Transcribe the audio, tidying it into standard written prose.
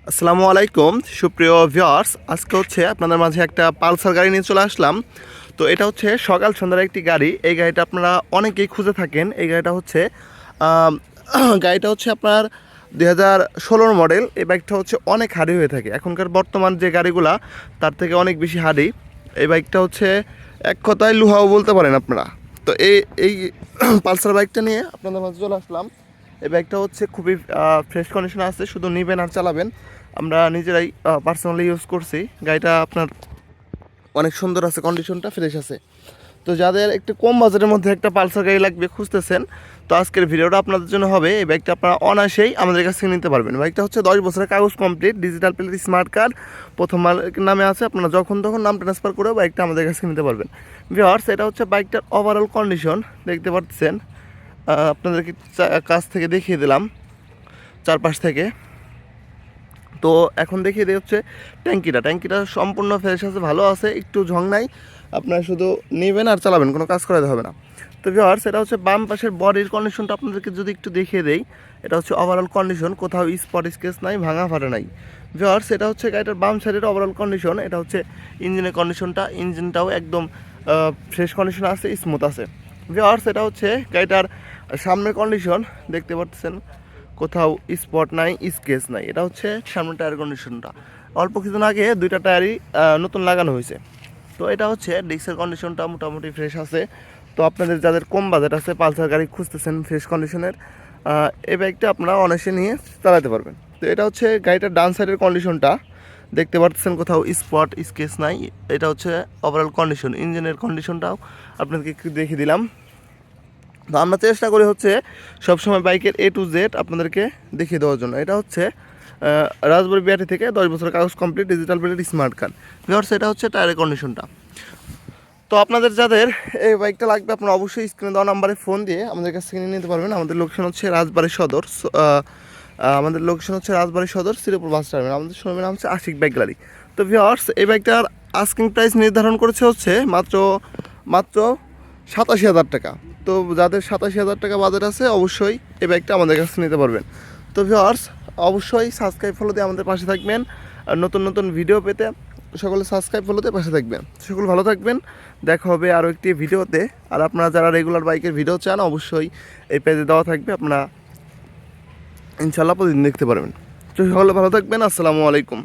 আসসালামু আলাইকুম সুপ্রিয় ভিউয়ার্স, আজকে হচ্ছে আপনাদের মাঝে একটা পালসার গাড়ি নিয়ে চলে আসলাম। তো এটা হচ্ছে সকাল সন্ধ্যার একটি গাড়ি। এই গাড়িটা আপনারা অনেকেই খুঁজে থাকেন। এই গাড়িটা হচ্ছে আম, গাড়িটা হচ্ছে আপনার 2016 মডেল। এই বাইকটা হচ্ছে অনেক হার্ডি হয়ে থাকে। এখনকার বর্তমান যে গাড়িগুলা তার থেকে অনেক বেশি হার্ডি। এই বাইকটা হচ্ছে এক কথায় লুহাও বলতে পারেন আপনারা। তো এই পালসার বাইকটা নিয়ে আপনাদের মাঝে চলে আসলাম। এই বাইকটা হচ্ছে খুবই ফ্রেশ কন্ডিশনে আছে, শুধু নেবেন আর চালাবেন। আমরা নিজেরাই পার্সোনালি ইউজ করছি। গাড়িটা আপনার অনেক সুন্দর আছে, কন্ডিশনটা ফ্রেশ আছে। তো যাদের একটু কম বাজেটের মধ্যে একটা পালসার গাড়ি লাগবে খুঁজতেছেন, তো আজকের ভিডিওটা আপনাদের জন্য হবে। এই বাইকটা আপনারা অনায়াসেই আমাদের কাছ থেকে নিতে পারবেন। বাইকটা হচ্ছে 10 বছরের কাগজ complete, digital plate, smart card, প্রথম মালিকের নামে আছে। আপনারা যখন তখন নাম ট্রান্সফার করে বাইকটা আমাদের কাছে নিতে পারবেন। ভিউয়ার্স, এটা হচ্ছে বাইকটার ওভারঅল কন্ডিশন দেখতে পাচ্ছেন। আপনাদেরকে কাছ থেকে দেখিয়ে দিলাম চারপাশ থেকে। তো এখন দেখিয়ে দিয়ে হচ্ছে ট্যাঙ্কিটা সম্পূর্ণ ফ্রেশ আছে, ভালো আছে, একটু ঝং নাই। আপনারা শুধু নেবেন আর চালাবেন, কোনো কাজ করাতে হবে না। তো ভিউয়ার্স, এটা হচ্ছে বাম পাশের বডির কন্ডিশনটা আপনাদেরকে যদি একটু দেখিয়ে দেই। এটা হচ্ছে ওভারঅল কন্ডিশন, কোথাও স্পট স্কেচ নাই, ভাঙা ফাটা নাই। ভিউয়ার্স, এটা হচ্ছে গাড়িটার বাম সাইডের ওভারঅল কন্ডিশন। এটা হচ্ছে ইঞ্জিনের কন্ডিশনটা, ইঞ্জিনটাও একদম ফ্রেশ কন্ডিশন আছে, স্মুথ আছে। ভিউয়ার্স, এটা হচ্ছে গাড়িটার সামনের কন্ডিশন দেখতে পাচ্ছেন, কোথাও স্পট নাই, স্কেচ নাই। এটা হচ্ছে সামনের টায়ার কন্ডিশনটা। অল্প কিছুদিন আগে দুইটা টায়ারই নতুন লাগানো হয়েছে। তো এটা হচ্ছে ডিস্কের কন্ডিশনটা মোটামুটি ফ্রেশ আছে। তো আপনাদের যাদের কম বাজেট আছে, পালসার গাড়ি খুঁজতেছেন ফ্রেশ কন্ডিশনের, এই বাইকটা আপনারা অনায়াসে নিয়ে চালাতে পারবেন। তো এটা হচ্ছে গাড়িটার ডান সাইডের কন্ডিশনটা দেখতে পাচ্ছেন, কোথাও স্পট স্কেচ নাই। এটা হচ্ছে ওভারঅল কন্ডিশন। ইঞ্জিনের কন্ডিশনটাও আপনাদেরকে একটু দেখিয়ে দিলাম। তো আমরা চেষ্টা করি হচ্ছে সবসময় বাইকের A to Z আপনাদেরকে দেখিয়ে দেওয়ার জন্য। এটা হচ্ছে রাজবাড়ী বিআরটি থেকে 10 বছরের কাগজ complete, digital plate, smart card. Viewers, এটা হচ্ছে টায়ারের কন্ডিশনটা। তো আপনাদের যাদের এই বাইকটা লাগবে, আপনারা অবশ্যই স্ক্রিনে দেওয়া নাম্বারে ফোন দিয়ে আমাদের কাছ থেকে নিয়ে নিতে পারবেন। আমাদের লোকেশন হচ্ছে রাজবাড়ী সদর। Sreepur bus terminal. আমাদের শোরুমের নাম হচ্ছে আশিক বাইক গ্যালারি। তো ভিউয়ার্স, এই বাইকটার আস্কিং প্রাইস নির্ধারণ করেছে হচ্ছে মাত্র মাত্র 87,000 টাকা। তো যাদের 87,000 টাকা বাজেট আছে, অবশ্যই এই বাইকটা আমাদের কাছে নিতে পারবেন। তো ভিউয়ার্স, অবশ্যই সাবস্ক্রাইব ফলো দিয়ে আমাদের পাশে থাকবেন। আর নতুন নতুন ভিডিও পেতে সকলে সাবস্ক্রাইব ফলো দিয়ে পাশে থাকবেন। সকল ভালো থাকবেন, দেখা হবে আরও একটি ভিডিওতে। আর আপনারা যারা রেগুলার বাইকের ভিডিও চান, অবশ্যই এই পেজে দেওয়া থাকবে, আপনারা ইনশাল্লাহ প্রতিদিন দেখতে পারবেন। তো সকলে ভালো থাকবেন। আসসালামু আলাইকুম।